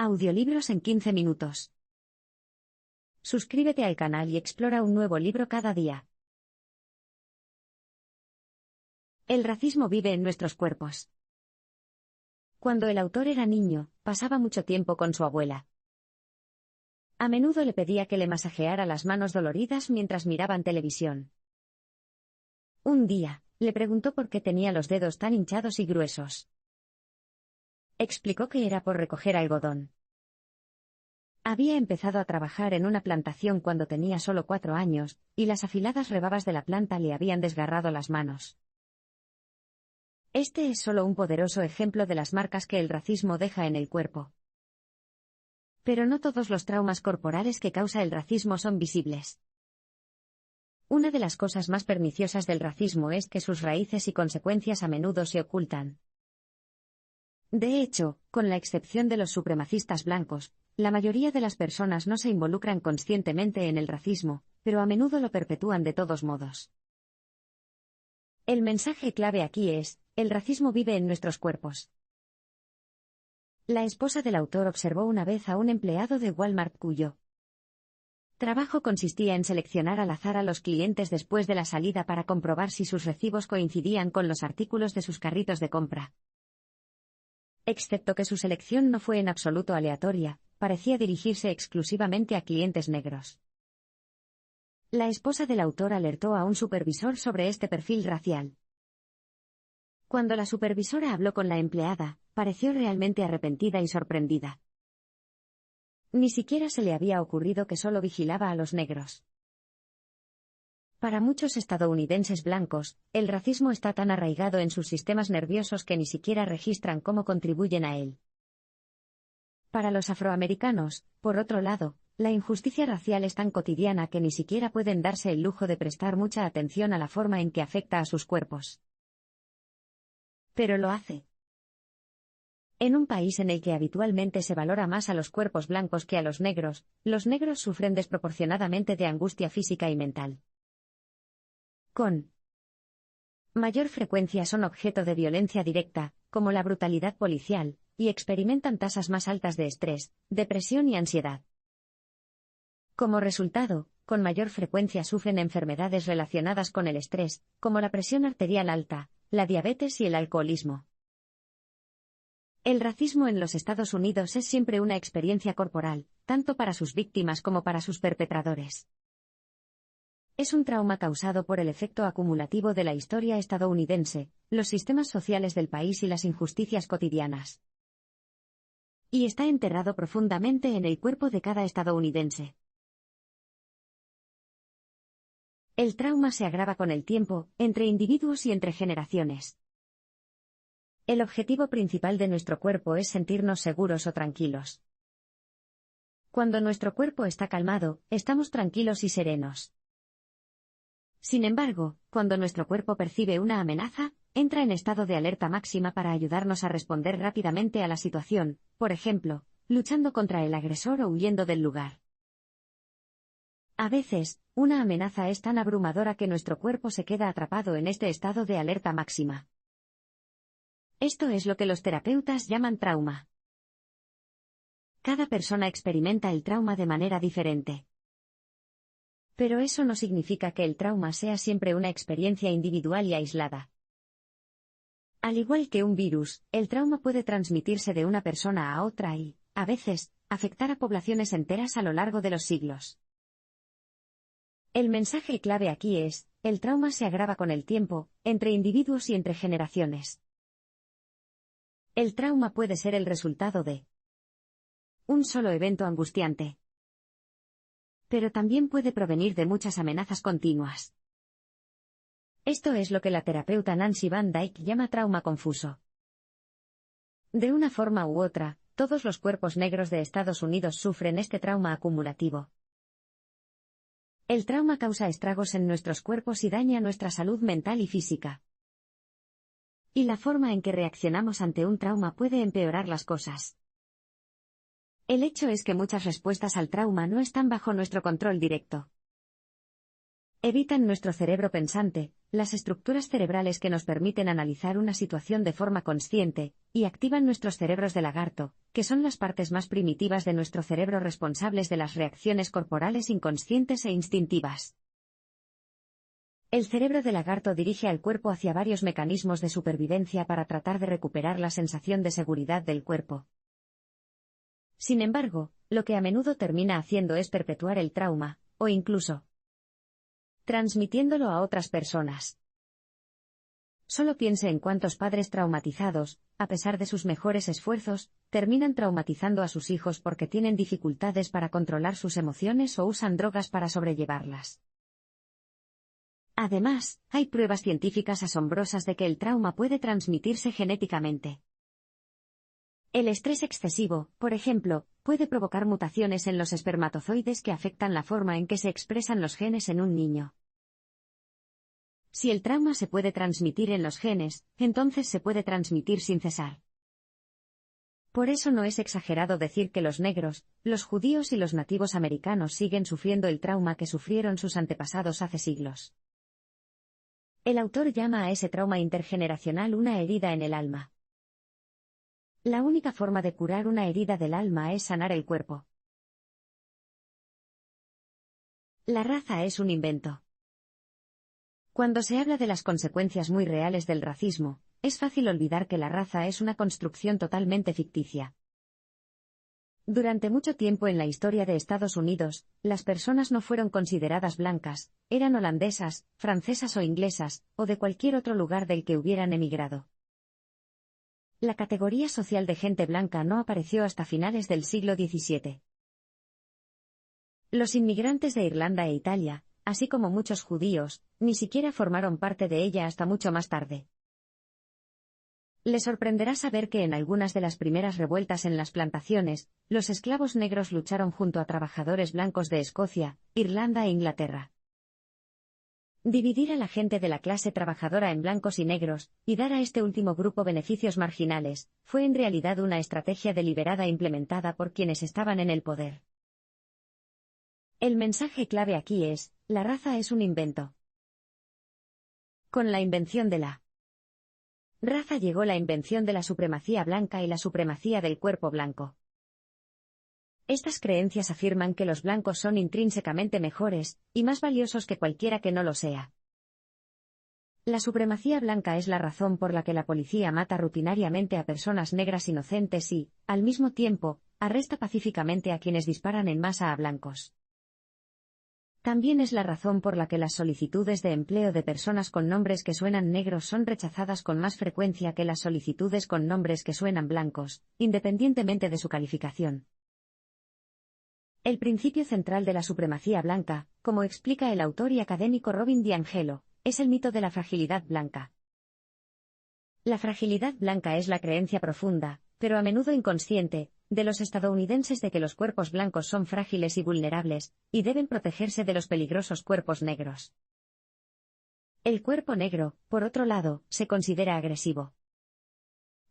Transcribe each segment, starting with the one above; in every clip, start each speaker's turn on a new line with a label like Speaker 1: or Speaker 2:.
Speaker 1: Audiolibros en 15 minutos. Suscríbete al canal y explora un nuevo libro cada día. El racismo vive en nuestros cuerpos. Cuando el autor era niño, pasaba mucho tiempo con su abuela. A menudo le pedía que le masajeara las manos doloridas mientras miraban televisión. Un día, le preguntó por qué tenía los dedos tan hinchados y gruesos. Explicó que era por recoger algodón. Había empezado a trabajar en una plantación cuando tenía solo 4 años, y las afiladas rebabas de la planta le habían desgarrado las manos. Este es solo un poderoso ejemplo de las marcas que el racismo deja en el cuerpo. Pero no todos los traumas corporales que causa el racismo son visibles. Una de las cosas más perniciosas del racismo es que sus raíces y consecuencias a menudo se ocultan. De hecho, con la excepción de los supremacistas blancos, la mayoría de las personas no se involucran conscientemente en el racismo, pero a menudo lo perpetúan de todos modos. El mensaje clave aquí es: el racismo vive en nuestros cuerpos. La esposa del autor observó una vez a un empleado de Walmart cuyo trabajo consistía en seleccionar al azar a los clientes después de la salida para comprobar si sus recibos coincidían con los artículos de sus carritos de compra. Excepto que su selección no fue en absoluto aleatoria, parecía dirigirse exclusivamente a clientes negros. La esposa del autor alertó a un supervisor sobre este perfil racial. Cuando la supervisora habló con la empleada, pareció realmente arrepentida y sorprendida. Ni siquiera se le había ocurrido que solo vigilaba a los negros. Para muchos estadounidenses blancos, el racismo está tan arraigado en sus sistemas nerviosos que ni siquiera registran cómo contribuyen a él. Para los afroamericanos, por otro lado, la injusticia racial es tan cotidiana que ni siquiera pueden darse el lujo de prestar mucha atención a la forma en que afecta a sus cuerpos. Pero lo hace. En un país en el que habitualmente se valora más a los cuerpos blancos que a los negros sufren desproporcionadamente de angustia física y mental. Con mayor frecuencia son objeto de violencia directa, como la brutalidad policial, y experimentan tasas más altas de estrés, depresión y ansiedad. Como resultado, con mayor frecuencia sufren enfermedades relacionadas con el estrés, como la presión arterial alta, la diabetes y el alcoholismo. El racismo en los Estados Unidos es siempre una experiencia corporal, tanto para sus víctimas como para sus perpetradores. Es un trauma causado por el efecto acumulativo de la historia estadounidense, los sistemas sociales del país y las injusticias cotidianas. Y está enterrado profundamente en el cuerpo de cada estadounidense. El trauma se agrava con el tiempo, entre individuos y entre generaciones. El objetivo principal de nuestro cuerpo es sentirnos seguros o tranquilos. Cuando nuestro cuerpo está calmado, estamos tranquilos y serenos. Sin embargo, cuando nuestro cuerpo percibe una amenaza, entra en estado de alerta máxima para ayudarnos a responder rápidamente a la situación, por ejemplo, luchando contra el agresor o huyendo del lugar. A veces, una amenaza es tan abrumadora que nuestro cuerpo se queda atrapado en este estado de alerta máxima. Esto es lo que los terapeutas llaman trauma. Cada persona experimenta el trauma de manera diferente. Pero eso no significa que el trauma sea siempre una experiencia individual y aislada. Al igual que un virus, el trauma puede transmitirse de una persona a otra y, a veces, afectar a poblaciones enteras a lo largo de los siglos. El mensaje clave aquí es: el trauma se agrava con el tiempo, entre individuos y entre generaciones. El trauma puede ser el resultado de un solo evento angustiante. Pero también puede provenir de muchas amenazas continuas. Esto es lo que la terapeuta Nancy Van Dyke llama trauma confuso. De una forma u otra, todos los cuerpos negros de Estados Unidos sufren este trauma acumulativo. El trauma causa estragos en nuestros cuerpos y daña nuestra salud mental y física. Y la forma en que reaccionamos ante un trauma puede empeorar las cosas. El hecho es que muchas respuestas al trauma no están bajo nuestro control directo. Evitan nuestro cerebro pensante, las estructuras cerebrales que nos permiten analizar una situación de forma consciente, y activan nuestros cerebros de lagarto, que son las partes más primitivas de nuestro cerebro responsables de las reacciones corporales inconscientes e instintivas. El cerebro de lagarto dirige al cuerpo hacia varios mecanismos de supervivencia para tratar de recuperar la sensación de seguridad del cuerpo. Sin embargo, lo que a menudo termina haciendo es perpetuar el trauma, o incluso transmitiéndolo a otras personas. Solo piense en cuántos padres traumatizados, a pesar de sus mejores esfuerzos, terminan traumatizando a sus hijos porque tienen dificultades para controlar sus emociones o usan drogas para sobrellevarlas. Además, hay pruebas científicas asombrosas de que el trauma puede transmitirse genéticamente. El estrés excesivo, por ejemplo, puede provocar mutaciones en los espermatozoides que afectan la forma en que se expresan los genes en un niño. Si el trauma se puede transmitir en los genes, entonces se puede transmitir sin cesar. Por eso no es exagerado decir que los negros, los judíos y los nativos americanos siguen sufriendo el trauma que sufrieron sus antepasados hace siglos. El autor llama a ese trauma intergeneracional una herida en el alma. La única forma de curar una herida del alma es sanar el cuerpo. La raza es un invento. Cuando se habla de las consecuencias muy reales del racismo, es fácil olvidar que la raza es una construcción totalmente ficticia. Durante mucho tiempo en la historia de Estados Unidos, las personas no fueron consideradas blancas, eran holandesas, francesas o inglesas, o de cualquier otro lugar del que hubieran emigrado. La categoría social de gente blanca no apareció hasta finales del siglo XVII. Los inmigrantes de Irlanda e Italia, así como muchos judíos, ni siquiera formaron parte de ella hasta mucho más tarde. Le sorprenderá saber que en algunas de las primeras revueltas en las plantaciones, los esclavos negros lucharon junto a trabajadores blancos de Escocia, Irlanda e Inglaterra. Dividir a la gente de la clase trabajadora en blancos y negros, y dar a este último grupo beneficios marginales, fue en realidad una estrategia deliberada implementada por quienes estaban en el poder. El mensaje clave aquí es, la raza es un invento. Con la invención de la raza llegó la invención de la supremacía blanca y la supremacía del cuerpo blanco. Estas creencias afirman que los blancos son intrínsecamente mejores, y más valiosos que cualquiera que no lo sea. La supremacía blanca es la razón por la que la policía mata rutinariamente a personas negras inocentes y, al mismo tiempo, arresta pacíficamente a quienes disparan en masa a blancos. También es la razón por la que las solicitudes de empleo de personas con nombres que suenan negros son rechazadas con más frecuencia que las solicitudes con nombres que suenan blancos, independientemente de su calificación. El principio central de la supremacía blanca, como explica el autor y académico Robin DiAngelo, es el mito de la fragilidad blanca. La fragilidad blanca es la creencia profunda, pero a menudo inconsciente, de los estadounidenses de que los cuerpos blancos son frágiles y vulnerables, y deben protegerse de los peligrosos cuerpos negros. El cuerpo negro, por otro lado, se considera agresivo,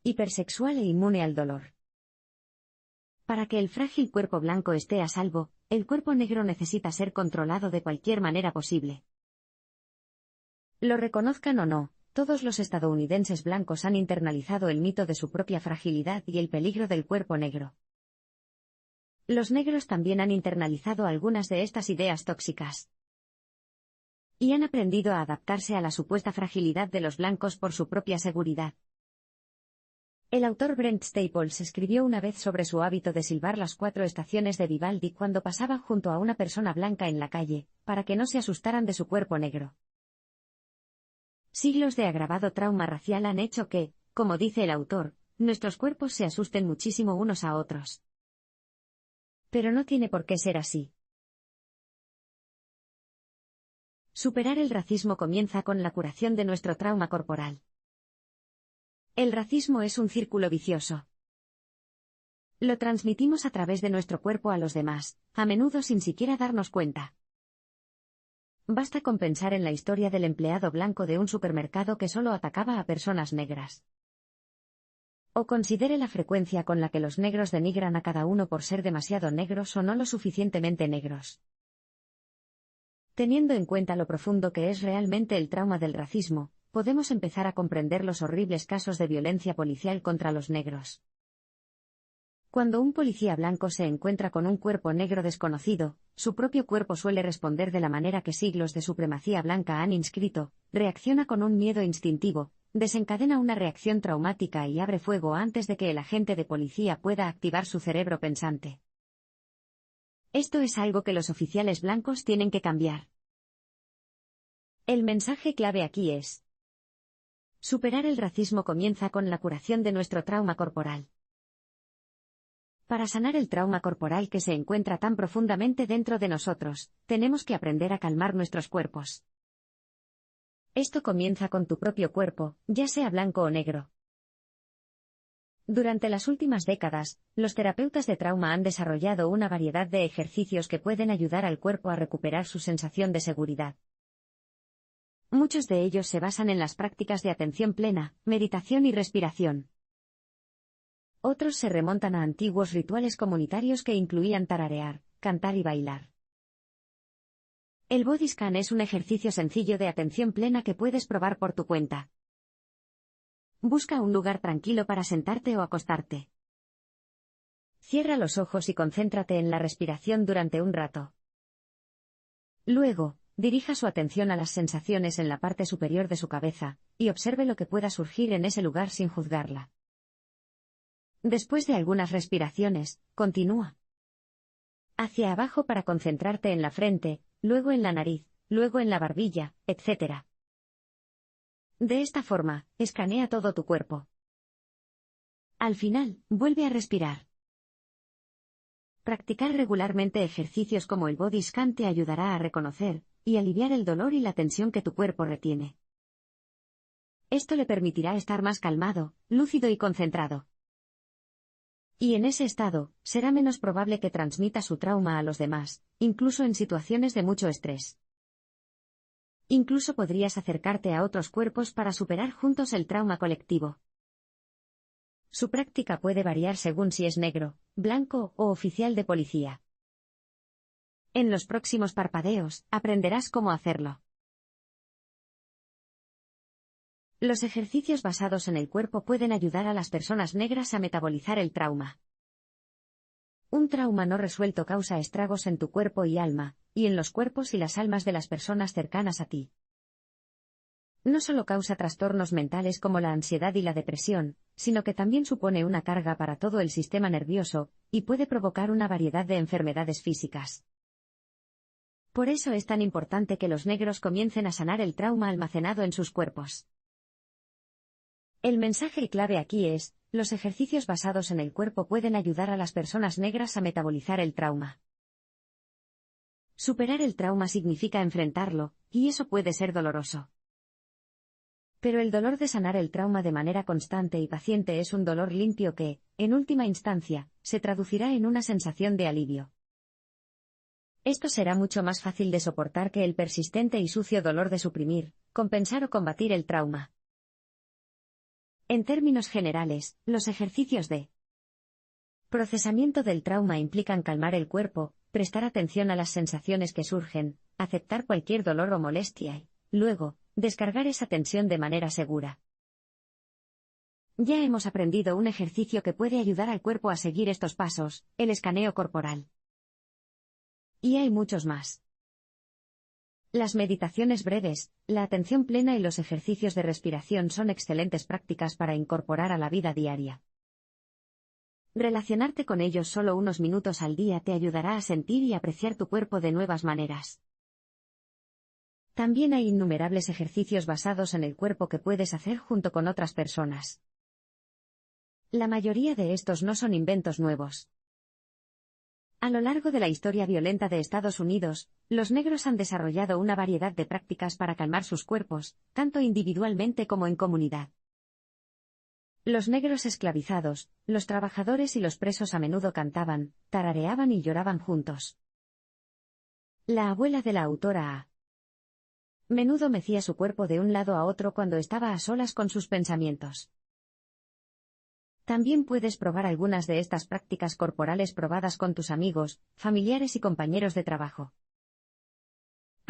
Speaker 1: hipersexual e inmune al dolor. Para que el frágil cuerpo blanco esté a salvo, el cuerpo negro necesita ser controlado de cualquier manera posible. Lo reconozcan o no, todos los estadounidenses blancos han internalizado el mito de su propia fragilidad y el peligro del cuerpo negro. Los negros también han internalizado algunas de estas ideas tóxicas. Y han aprendido a adaptarse a la supuesta fragilidad de los blancos por su propia seguridad. El autor Brent Staples escribió una vez sobre su hábito de silbar las 4 estaciones de Vivaldi cuando pasaba junto a una persona blanca en la calle, para que no se asustaran de su cuerpo negro. Siglos de agravado trauma racial han hecho que, como dice el autor, nuestros cuerpos se asusten muchísimo unos a otros. Pero no tiene por qué ser así. Superar el racismo comienza con la curación de nuestro trauma corporal. El racismo es un círculo vicioso. Lo transmitimos a través de nuestro cuerpo a los demás, a menudo sin siquiera darnos cuenta. Basta con pensar en la historia del empleado blanco de un supermercado que solo atacaba a personas negras. O considere la frecuencia con la que los negros denigran a cada uno por ser demasiado negros o no lo suficientemente negros. Teniendo en cuenta lo profundo que es realmente el trauma del racismo, podemos empezar a comprender los horribles casos de violencia policial contra los negros. Cuando un policía blanco se encuentra con un cuerpo negro desconocido, su propio cuerpo suele responder de la manera que siglos de supremacía blanca han inscrito, reacciona con un miedo instintivo, desencadena una reacción traumática y abre fuego antes de que el agente de policía pueda activar su cerebro pensante. Esto es algo que los oficiales blancos tienen que cambiar. El mensaje clave aquí es: superar el racismo comienza con la curación de nuestro trauma corporal. Para sanar el trauma corporal que se encuentra tan profundamente dentro de nosotros, tenemos que aprender a calmar nuestros cuerpos. Esto comienza con tu propio cuerpo, ya sea blanco o negro. Durante las últimas décadas, los terapeutas de trauma han desarrollado una variedad de ejercicios que pueden ayudar al cuerpo a recuperar su sensación de seguridad. Muchos de ellos se basan en las prácticas de atención plena, meditación y respiración. Otros se remontan a antiguos rituales comunitarios que incluían tararear, cantar y bailar. El Body Scan es un ejercicio sencillo de atención plena que puedes probar por tu cuenta. Busca un lugar tranquilo para sentarte o acostarte. Cierra los ojos y concéntrate en la respiración durante un rato. Luego, dirija su atención a las sensaciones en la parte superior de su cabeza, y observe lo que pueda surgir en ese lugar sin juzgarla. Después de algunas respiraciones, continúa hacia abajo para concentrarte en la frente, luego en la nariz, luego en la barbilla, etc. De esta forma, escanea todo tu cuerpo. Al final, vuelve a respirar. Practicar regularmente ejercicios como el Body Scan te ayudará a reconocer y aliviar el dolor y la tensión que tu cuerpo retiene. Esto le permitirá estar más calmado, lúcido y concentrado. Y en ese estado, será menos probable que transmita su trauma a los demás, incluso en situaciones de mucho estrés. Incluso podrías acercarte a otros cuerpos para superar juntos el trauma colectivo. Su práctica puede variar según si es negro, blanco o oficial de policía. En los próximos parpadeos, aprenderás cómo hacerlo. Los ejercicios basados en el cuerpo pueden ayudar a las personas negras a metabolizar el trauma. Un trauma no resuelto causa estragos en tu cuerpo y alma, y en los cuerpos y las almas de las personas cercanas a ti. No solo causa trastornos mentales como la ansiedad y la depresión, sino que también supone una carga para todo el sistema nervioso, y puede provocar una variedad de enfermedades físicas. Por eso es tan importante que los negros comiencen a sanar el trauma almacenado en sus cuerpos. El mensaje clave aquí es: los ejercicios basados en el cuerpo pueden ayudar a las personas negras a metabolizar el trauma. Superar el trauma significa enfrentarlo, y eso puede ser doloroso. Pero el dolor de sanar el trauma de manera constante y paciente es un dolor limpio que, en última instancia, se traducirá en una sensación de alivio. Esto será mucho más fácil de soportar que el persistente y sucio dolor de suprimir, compensar o combatir el trauma. En términos generales, los ejercicios de procesamiento del trauma implican calmar el cuerpo, prestar atención a las sensaciones que surgen, aceptar cualquier dolor o molestia y, luego, descargar esa tensión de manera segura. Ya hemos aprendido un ejercicio que puede ayudar al cuerpo a seguir estos pasos, el escaneo corporal. Y hay muchos más. Las meditaciones breves, la atención plena y los ejercicios de respiración son excelentes prácticas para incorporar a la vida diaria. Relacionarte con ellos solo unos minutos al día te ayudará a sentir y apreciar tu cuerpo de nuevas maneras. También hay innumerables ejercicios basados en el cuerpo que puedes hacer junto con otras personas. La mayoría de estos no son inventos nuevos. A lo largo de la historia violenta de Estados Unidos, los negros han desarrollado una variedad de prácticas para calmar sus cuerpos, tanto individualmente como en comunidad. Los negros esclavizados, los trabajadores y los presos a menudo cantaban, tarareaban y lloraban juntos. La abuela de la autora a menudo mecía su cuerpo de un lado a otro cuando estaba a solas con sus pensamientos. También puedes probar algunas de estas prácticas corporales probadas con tus amigos, familiares y compañeros de trabajo.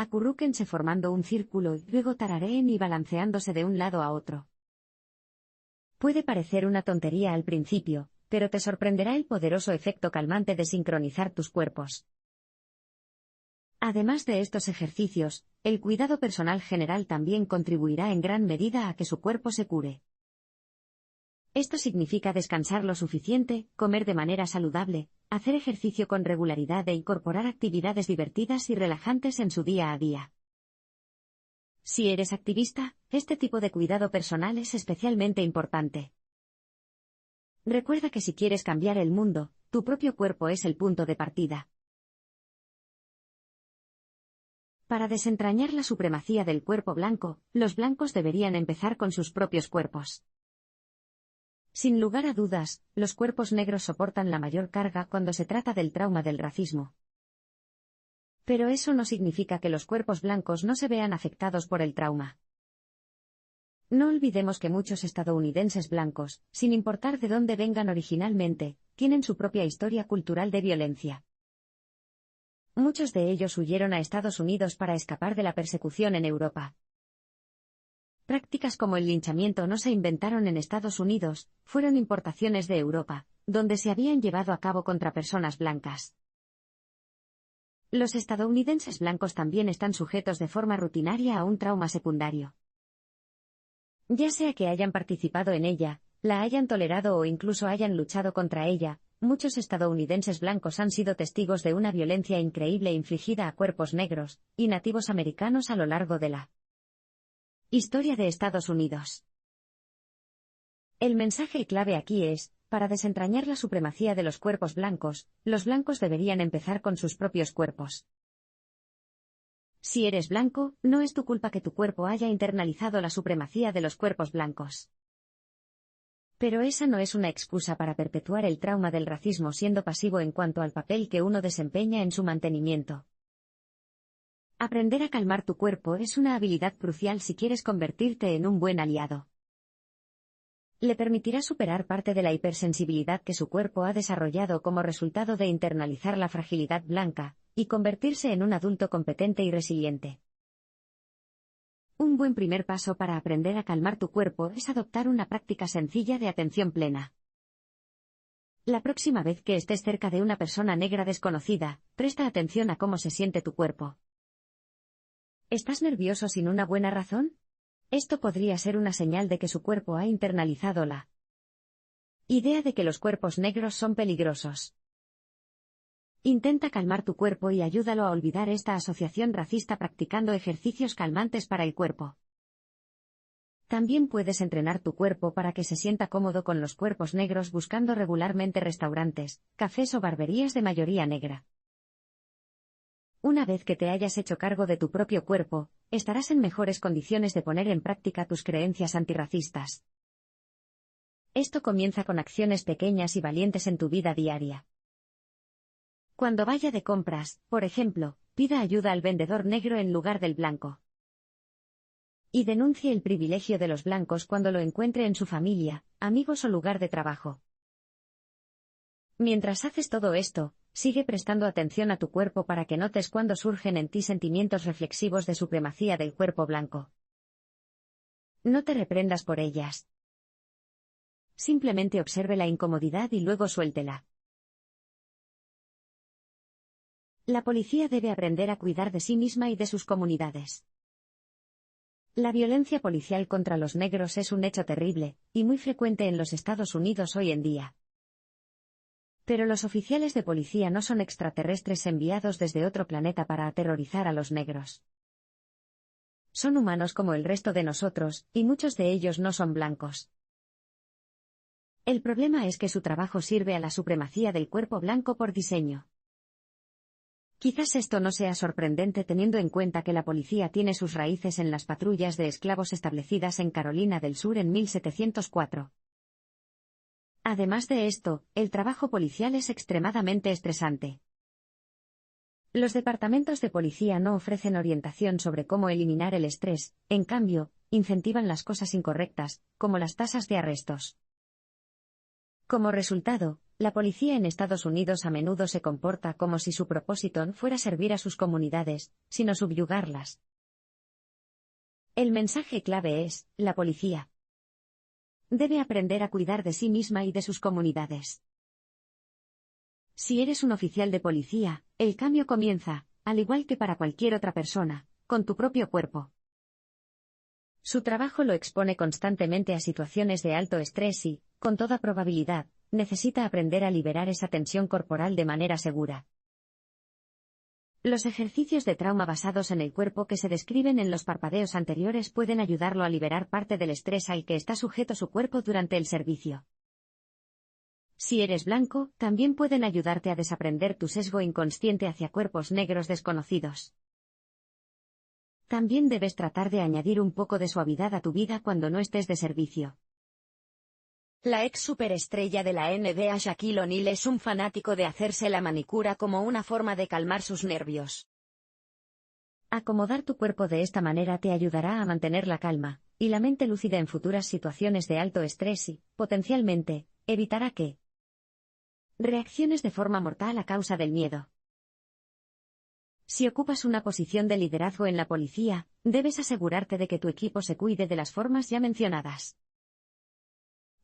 Speaker 1: Acurrúquense formando un círculo y luego tarareen y balanceándose de un lado a otro. Puede parecer una tontería al principio, pero te sorprenderá el poderoso efecto calmante de sincronizar tus cuerpos. Además de estos ejercicios, el cuidado personal general también contribuirá en gran medida a que su cuerpo se cure. Esto significa descansar lo suficiente, comer de manera saludable, hacer ejercicio con regularidad e incorporar actividades divertidas y relajantes en su día a día. Si eres activista, este tipo de cuidado personal es especialmente importante. Recuerda que si quieres cambiar el mundo, tu propio cuerpo es el punto de partida. Para desentrañar la supremacía del cuerpo blanco, los blancos deberían empezar con sus propios cuerpos. Sin lugar a dudas, los cuerpos negros soportan la mayor carga cuando se trata del trauma del racismo. Pero eso no significa que los cuerpos blancos no se vean afectados por el trauma. No olvidemos que muchos estadounidenses blancos, sin importar de dónde vengan originalmente, tienen su propia historia cultural de violencia. Muchos de ellos huyeron a Estados Unidos para escapar de la persecución en Europa. Prácticas como el linchamiento no se inventaron en Estados Unidos, fueron importaciones de Europa, donde se habían llevado a cabo contra personas blancas. Los estadounidenses blancos también están sujetos de forma rutinaria a un trauma secundario. Ya sea que hayan participado en ella, la hayan tolerado o incluso hayan luchado contra ella, muchos estadounidenses blancos han sido testigos de una violencia increíble infligida a cuerpos negros y nativos americanos a lo largo de la historia de Estados Unidos. El mensaje clave aquí es, para desentrañar la supremacía de los cuerpos blancos, los blancos deberían empezar con sus propios cuerpos. Si eres blanco, no es tu culpa que tu cuerpo haya internalizado la supremacía de los cuerpos blancos. Pero esa no es una excusa para perpetuar el trauma del racismo siendo pasivo en cuanto al papel que uno desempeña en su mantenimiento. Aprender a calmar tu cuerpo es una habilidad crucial si quieres convertirte en un buen aliado. Le permitirá superar parte de la hipersensibilidad que su cuerpo ha desarrollado como resultado de internalizar la fragilidad blanca, y convertirse en un adulto competente y resiliente. Un buen primer paso para aprender a calmar tu cuerpo es adoptar una práctica sencilla de atención plena. La próxima vez que estés cerca de una persona negra desconocida, presta atención a cómo se siente tu cuerpo. ¿Estás nervioso sin una buena razón? Esto podría ser una señal de que su cuerpo ha internalizado la idea de que los cuerpos negros son peligrosos. Intenta calmar tu cuerpo y ayúdalo a olvidar esta asociación racista practicando ejercicios calmantes para el cuerpo. También puedes entrenar tu cuerpo para que se sienta cómodo con los cuerpos negros buscando regularmente restaurantes, cafés o barberías de mayoría negra. Una vez que te hayas hecho cargo de tu propio cuerpo, estarás en mejores condiciones de poner en práctica tus creencias antirracistas. Esto comienza con acciones pequeñas y valientes en tu vida diaria. Cuando vaya de compras, por ejemplo, pida ayuda al vendedor negro en lugar del blanco. Y denuncie el privilegio de los blancos cuando lo encuentre en su familia, amigos o lugar de trabajo. Mientras haces todo esto, sigue prestando atención a tu cuerpo para que notes cuando surgen en ti sentimientos reflexivos de supremacía del cuerpo blanco. No te reprendas por ellas. Simplemente observe la incomodidad y luego suéltela. La policía debe aprender a cuidar de sí misma y de sus comunidades. La violencia policial contra los negros es un hecho terrible, y muy frecuente en los Estados Unidos hoy en día. Pero los oficiales de policía no son extraterrestres enviados desde otro planeta para aterrorizar a los negros. Son humanos como el resto de nosotros, y muchos de ellos no son blancos. El problema es que su trabajo sirve a la supremacía del cuerpo blanco por diseño. Quizás esto no sea sorprendente teniendo en cuenta que la policía tiene sus raíces en las patrullas de esclavos establecidas en Carolina del Sur en 1704. Además de esto, el trabajo policial es extremadamente estresante. Los departamentos de policía no ofrecen orientación sobre cómo eliminar el estrés, en cambio, incentivan las cosas incorrectas, como las tasas de arrestos. Como resultado, La policía en Estados Unidos a menudo se comporta como si su propósito no fuera servir a sus comunidades, sino subyugarlas. El mensaje clave es: la policía debe aprender a cuidar de sí misma y de sus comunidades. Si eres un oficial de policía, el cambio comienza, al igual que para cualquier otra persona, con tu propio cuerpo. Su trabajo lo expone constantemente a situaciones de alto estrés y, con toda probabilidad, necesita aprender a liberar esa tensión corporal de manera segura. Los ejercicios de trauma basados en el cuerpo que se describen en los parpadeos anteriores pueden ayudarlo a liberar parte del estrés al que está sujeto su cuerpo durante el servicio. Si eres blanco, también pueden ayudarte a desaprender tu sesgo inconsciente hacia cuerpos negros desconocidos. También debes tratar de añadir un poco de suavidad a tu vida cuando no estés de servicio. La ex superestrella de la NBA Shaquille O'Neal es un fanático de hacerse la manicura como una forma de calmar sus nervios. Acomodar tu cuerpo de esta manera te ayudará a mantener la calma y la mente lúcida en futuras situaciones de alto estrés y, potencialmente, evitará que reacciones de forma mortal a causa del miedo. Si ocupas una posición de liderazgo en la policía, debes asegurarte de que tu equipo se cuide de las formas ya mencionadas.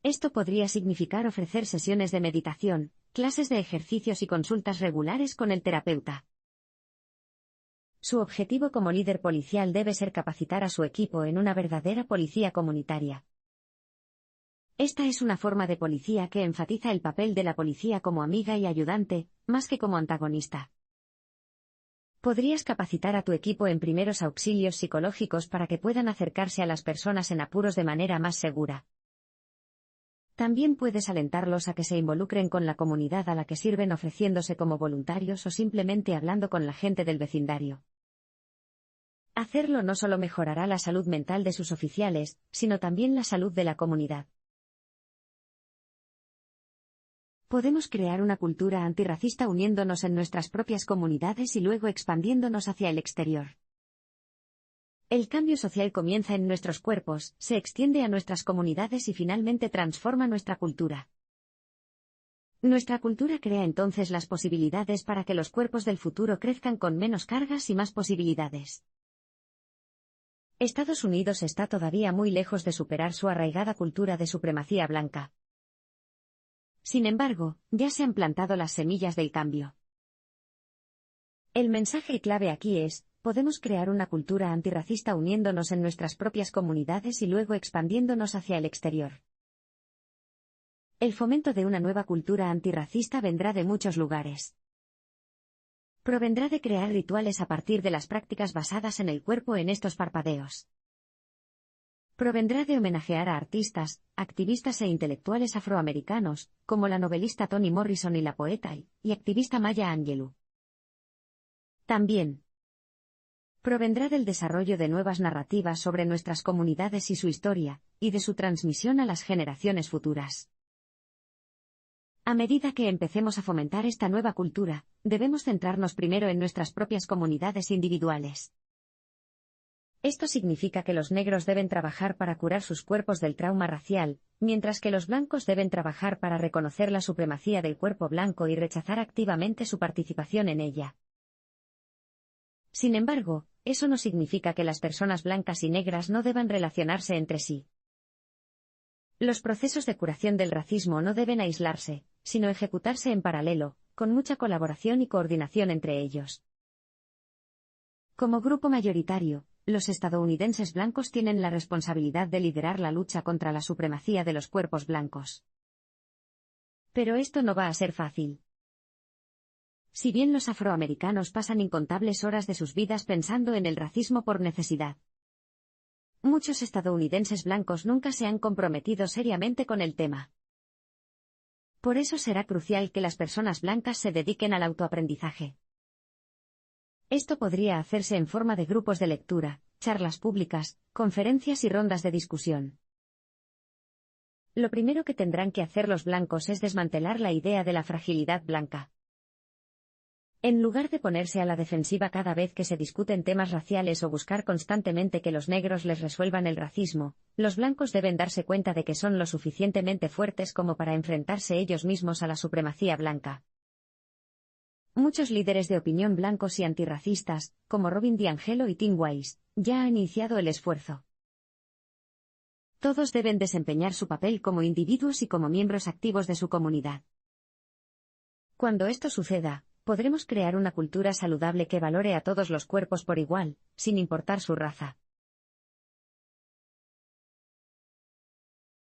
Speaker 1: Esto podría significar ofrecer sesiones de meditación, clases de ejercicios y consultas regulares con el terapeuta. Su objetivo como líder policial debe ser capacitar a su equipo en una verdadera policía comunitaria. Esta es una forma de policía que enfatiza el papel de la policía como amiga y ayudante, más que como antagonista. Podrías capacitar a tu equipo en primeros auxilios psicológicos para que puedan acercarse a las personas en apuros de manera más segura. También puedes alentarlos a que se involucren con la comunidad a la que sirven ofreciéndose como voluntarios o simplemente hablando con la gente del vecindario. Hacerlo no solo mejorará la salud mental de sus oficiales, sino también la salud de la comunidad. Podemos crear una cultura antirracista uniéndonos en nuestras propias comunidades y luego expandiéndonos hacia el exterior. El cambio social comienza en nuestros cuerpos, se extiende a nuestras comunidades y finalmente transforma nuestra cultura. Nuestra cultura crea entonces las posibilidades para que los cuerpos del futuro crezcan con menos cargas y más posibilidades. Estados Unidos está todavía muy lejos de superar su arraigada cultura de supremacía blanca. Sin embargo, ya se han plantado las semillas del cambio. El mensaje clave aquí es: podemos crear una cultura antirracista uniéndonos en nuestras propias comunidades y luego expandiéndonos hacia el exterior. El fomento de una nueva cultura antirracista vendrá de muchos lugares. Provendrá de crear rituales a partir de las prácticas basadas en el cuerpo en estos parpadeos. Provendrá de homenajear a artistas, activistas e intelectuales afroamericanos, como la novelista Toni Morrison y la poeta y activista Maya Angelou. También provendrá del desarrollo de nuevas narrativas sobre nuestras comunidades y su historia, y de su transmisión a las generaciones futuras. A medida que empecemos a fomentar esta nueva cultura, debemos centrarnos primero en nuestras propias comunidades individuales. Esto significa que los negros deben trabajar para curar sus cuerpos del trauma racial, mientras que los blancos deben trabajar para reconocer la supremacía del cuerpo blanco y rechazar activamente su participación en ella. Sin embargo, eso no significa que las personas blancas y negras no deban relacionarse entre sí. Los procesos de curación del racismo no deben aislarse, sino ejecutarse en paralelo, con mucha colaboración y coordinación entre ellos. Como grupo mayoritario, los estadounidenses blancos tienen la responsabilidad de liderar la lucha contra la supremacía de los cuerpos blancos. Pero esto no va a ser fácil. Si bien los afroamericanos pasan incontables horas de sus vidas pensando en el racismo por necesidad, muchos estadounidenses blancos nunca se han comprometido seriamente con el tema. Por eso será crucial que las personas blancas se dediquen al autoaprendizaje. Esto podría hacerse en forma de grupos de lectura, charlas públicas, conferencias y rondas de discusión. Lo primero que tendrán que hacer los blancos es desmantelar la idea de la fragilidad blanca. En lugar de ponerse a la defensiva cada vez que se discuten temas raciales o buscar constantemente que los negros les resuelvan el racismo, los blancos deben darse cuenta de que son lo suficientemente fuertes como para enfrentarse ellos mismos a la supremacía blanca. Muchos líderes de opinión blancos y antirracistas, como Robin DiAngelo y Tim Wise, ya han iniciado el esfuerzo. Todos deben desempeñar su papel como individuos y como miembros activos de su comunidad. Cuando esto suceda, podremos crear una cultura saludable que valore a todos los cuerpos por igual, sin importar su raza.